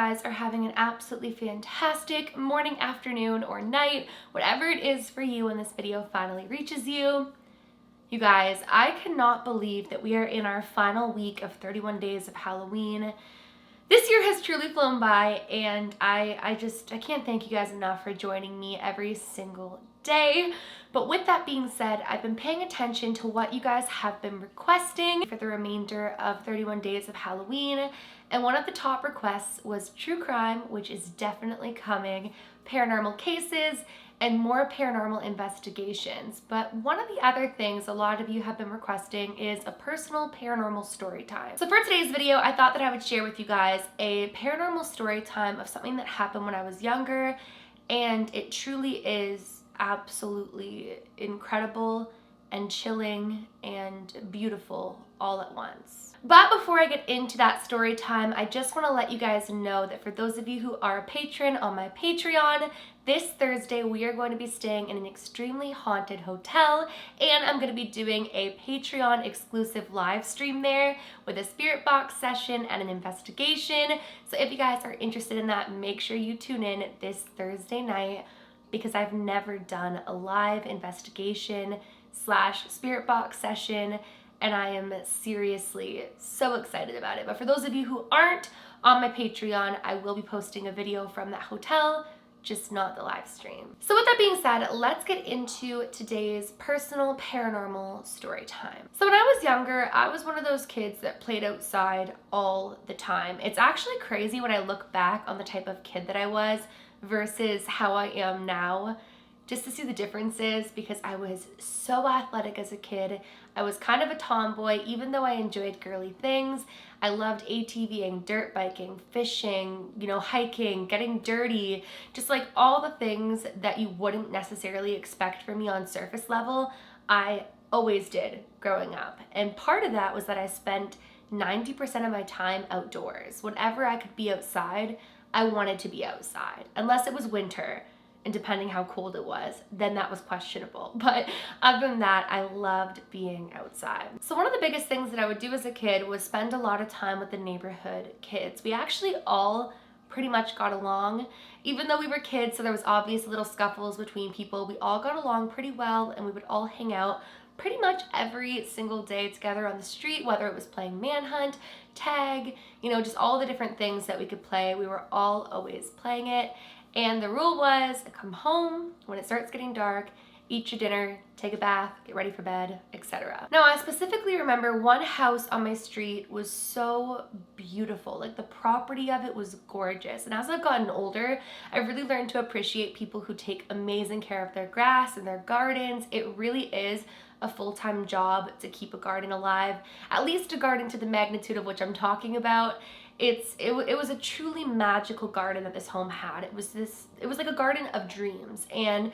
guys are having an absolutely fantastic morning, afternoon, or night, whatever it is for you when this video finally reaches you. You guys, I cannot believe that we are in our final week of 31 days of Halloween. This year has truly flown by, and I can't thank you guys enough for joining me every single day. But with that being said, I've been paying attention to what you guys have been requesting for the remainder of 31 days of Halloween, and one of the top requests was true crime, which is definitely coming, paranormal cases, and more paranormal investigations. But one of the other things a lot of you have been requesting is a personal paranormal story time. So for today's video, I thought that I would share with you guys a paranormal story time of something that happened when I was younger, and it truly is absolutely incredible and chilling and beautiful all at once. But before I get into that story time, I just want to let you guys know that for those of you who are a patron on my Patreon, this Thursday we are going to be staying in an extremely haunted hotel, and I'm going to be doing a Patreon exclusive live stream there with a spirit box session and an investigation. So if you guys are interested in that, make sure you tune in this Thursday night, because I've never done a live investigation / spirit box session, and I am seriously so excited about it. But for those of you who aren't on my Patreon, I will be posting a video from that hotel, just not the live stream. So with that being said, let's get into today's personal paranormal story time. So when I was younger, I was one of those kids that played outside all the time. It's actually crazy when I look back on the type of kid that I was versus how I am now, just to see the differences, because I was so athletic as a kid. I was kind of a tomboy, even though I enjoyed girly things. I loved ATVing, dirt biking, fishing, hiking, getting dirty, just like all the things that you wouldn't necessarily expect from me on surface level, I always did growing up. And part of that was that I spent 90% of my time outdoors. Whenever I could be outside, I wanted to be outside, unless it was winter, and depending how cold it was, then that was questionable. But other than that, I loved being outside. So one of the biggest things that I would do as a kid was spend a lot of time with the neighborhood kids. We actually all pretty much got along. Even though we were kids, so there was obvious little scuffles between people, we all got along pretty well, and we would all hang out pretty much every single day together on the street, whether it was playing manhunt, tag, just all the different things that we could play. We were all always playing it. And the rule was come home when it starts getting dark, eat your dinner, take a bath, get ready for bed, etc. Now, I specifically remember one house on my street was so beautiful. Like, the property of it was gorgeous. And as I've gotten older, I've really learned to appreciate people who take amazing care of their grass and their gardens. It really is a full-time job to keep a garden alive, at least a garden to the magnitude of which I'm talking about. It was a truly magical garden that this home had. It was like a garden of dreams, and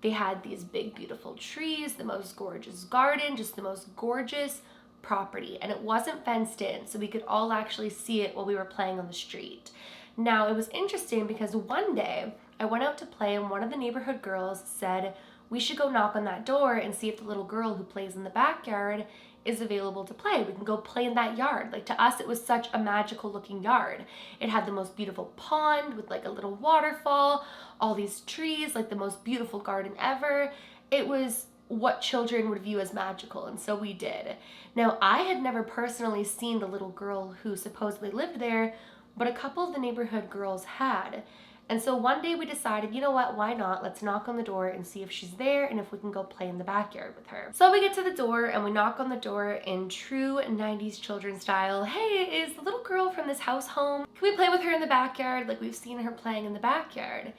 they had these big beautiful trees, the most gorgeous garden, just the most gorgeous property, and it wasn't fenced in, so we could all actually see it while we were playing on the street. Now, it was interesting because one day I went out to play, and one of the neighborhood girls said, we should go knock on that door and see if the little girl who plays in the backyard is available to play. We can go play in that yard. Like, to us, it was such a magical looking yard. It had the most beautiful pond with like a little waterfall, all these trees, like the most beautiful garden ever. It was what children would view as magical, and so we did. Now, I had never personally seen the little girl who supposedly lived there, but a couple of the neighborhood girls had. And so one day we decided, you know what, why not? Let's knock on the door and see if she's there and if we can go play in the backyard with her. So we get to the door and we knock on the door in true 90s children style. Hey, is the little girl from this house home? Can we play with her in the backyard? Like, we've seen her playing in the backyard.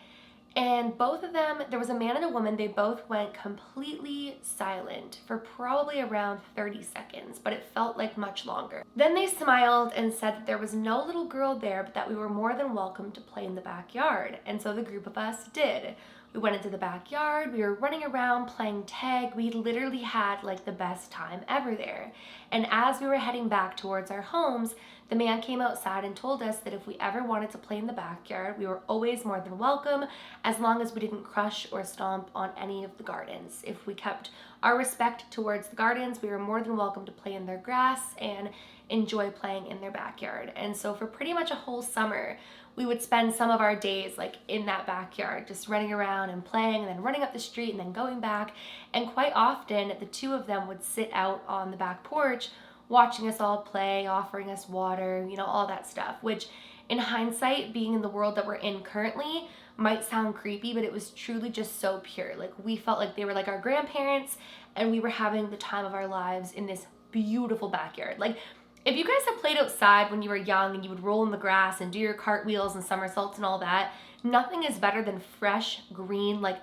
And both of them, there was a man and a woman, they both went completely silent for probably around 30 seconds, but it felt like much longer. Then they smiled and said that there was no little girl there, but that we were more than welcome to play in the backyard. And so the group of us did. We went into the backyard, we were running around playing tag. We literally had like the best time ever there. And as we were heading back towards our homes, the man came outside and told us that if we ever wanted to play in the backyard, we were always more than welcome, as long as we didn't crush or stomp on any of the gardens. If we kept our respect towards the gardens, we were more than welcome to play in their grass and enjoy playing in their backyard. And so for pretty much a whole summer, we would spend some of our days like in that backyard, just running around and playing, and then running up the street and then going back. And quite often the two of them would sit out on the back porch watching us all play, offering us water, all that stuff, which in hindsight, being in the world that we're in currently, might sound creepy, but it was truly just so pure. Like, we felt like they were like our grandparents, and we were having the time of our lives in this beautiful backyard. Like, if you guys have played outside when you were young and you would roll in the grass and do your cartwheels and somersaults and all that, nothing is better than fresh, green, like,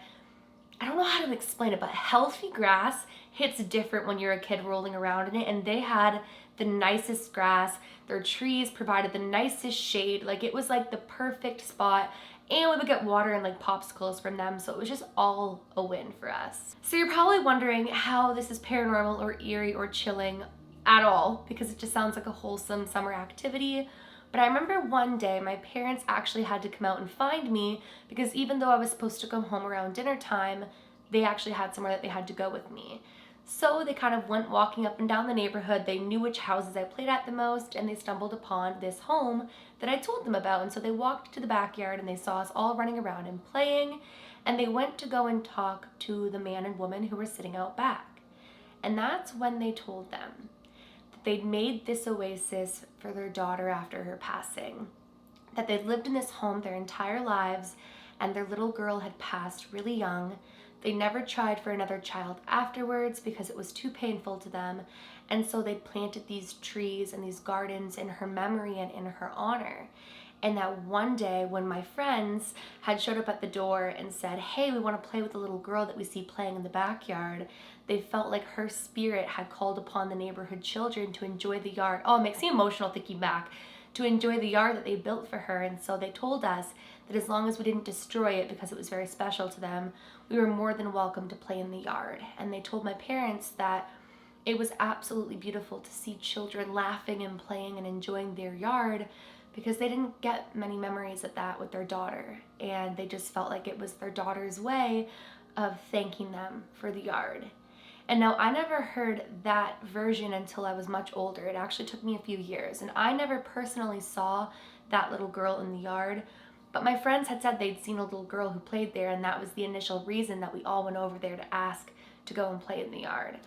I don't know how to explain it, but healthy grass hits different when you're a kid rolling around in it. And they had the nicest grass. Their trees provided the nicest shade. Like, it was like the perfect spot. And we would get water and like popsicles from them. So it was just all a win for us. So you're probably wondering how this is paranormal or eerie or chilling at all, because it just sounds like a wholesome summer activity. But I remember one day my parents actually had to come out and find me, because even though I was supposed to come home around dinner time, they actually had somewhere that they had to go with me. So they kind of went walking up and down the neighborhood. They knew which houses I played at the most, and they stumbled upon this home that I told them about. And so they walked to the backyard and they saw us all running around and playing, and they went to go and talk to the man and woman who were sitting out back. And that's when they told them that they'd made this oasis for their daughter after her passing, that they'd lived in this home their entire lives, and their little girl had passed really young. They never tried for another child afterwards because it was too painful to them, and so they planted these trees and these gardens in her memory and in her honor. And that one day when my friends had showed up at the door and said, hey, we want to play with the little girl that we see playing in the backyard, they felt like her spirit had called upon the neighborhood children to enjoy the yard. Oh, it makes me emotional thinking back. To enjoy the yard that they built for her. And so they told us that as long as we didn't destroy it because it was very special to them, we were more than welcome to play in the yard. And they told my parents that it was absolutely beautiful to see children laughing and playing and enjoying their yard, because they didn't get many memories of that with their daughter. And they just felt like it was their daughter's way of thanking them for the yard. And now I never heard that version until I was much older. It actually took me a few years, and I never personally saw that little girl in the yard, but my friends had said they'd seen a little girl who played there, and that was the initial reason that we all went over there to ask to go and play in the yard.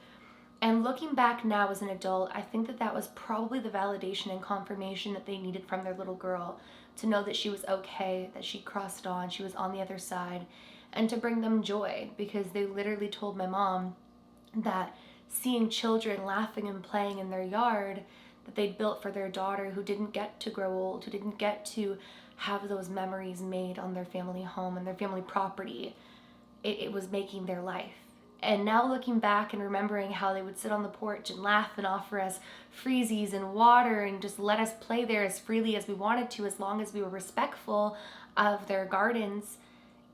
And looking back now as an adult, I think that that was probably the validation and confirmation that they needed from their little girl, to know that she was okay, that she crossed on, she was on the other side, and to bring them joy, because they literally told my mom that seeing children laughing and playing in their yard that they'd built for their daughter, who didn't get to grow old, who didn't get to have those memories made on their family home and their family property, it was making their life. And now looking back and remembering how they would sit on the porch and laugh and offer us freezies and water and just let us play there as freely as we wanted to, as long as we were respectful of their gardens,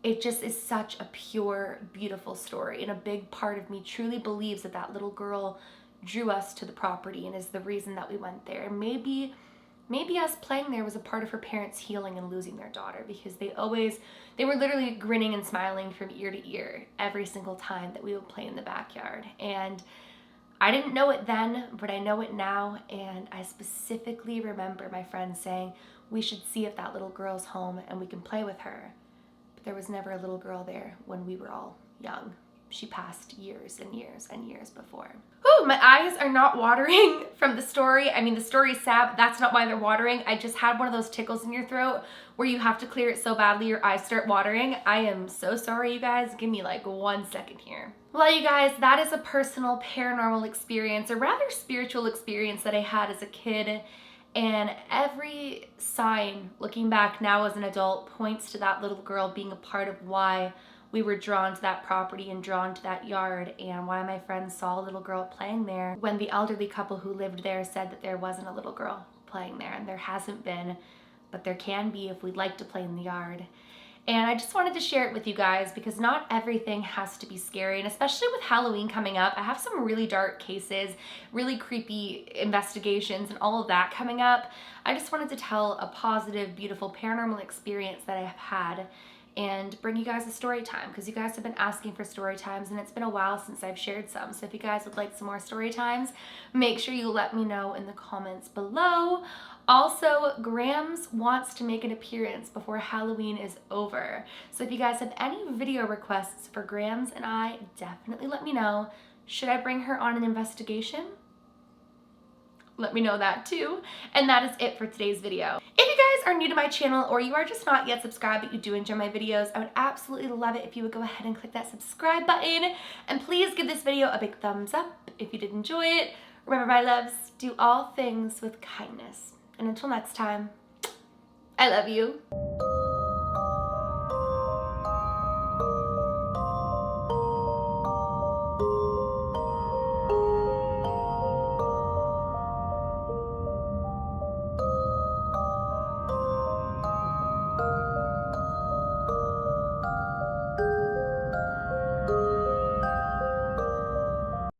it just is such a pure, beautiful story. And a big part of me truly believes that that little girl drew us to the property and is the reason that we went there. Maybe us playing there was a part of her parents healing and losing their daughter, because they were literally grinning and smiling from ear to ear every single time that we would play in the backyard. And I didn't know it then, but I know it now. And I specifically remember my friends saying, we should see if that little girl's home and we can play with her. There was never a little girl there when we were all young. She passed years and years and years before. Whew, my eyes are not watering from the story. I mean, the story is sad, but that's not why they're watering. I just had one of those tickles in your throat where you have to clear it so badly your eyes start watering. I am so sorry, you guys. Give me like 1 second here. Well, you guys, that is a personal paranormal experience, or rather spiritual experience that I had as a kid. And every sign, looking back now as an adult, points to that little girl being a part of why we were drawn to that property and drawn to that yard, and why my friends saw a little girl playing there when the elderly couple who lived there said that there wasn't a little girl playing there. And there hasn't been, but there can be if we'd like to play in the yard. And I just wanted to share it with you guys, because not everything has to be scary. And especially with Halloween coming up, I have some really dark cases, really creepy investigations and all of that coming up. I just wanted to tell a positive, beautiful paranormal experience that I have had and bring you guys a story time, because you guys have been asking for story times and it's been a while since I've shared some. So if you guys would like some more story times, make sure you let me know in the comments below. Also, Grams wants to make an appearance before Halloween is over. So if you guys have any video requests for Grams and I, definitely let me know. Should I bring her on an investigation? Let me know that too. And that is it for today's video. If you guys are new to my channel or you are just not yet subscribed but you do enjoy my videos, I would absolutely love it if you would go ahead and click that subscribe button. And please give this video a big thumbs up if you did enjoy it. Remember, my loves, do all things with kindness. And until next time, I love you.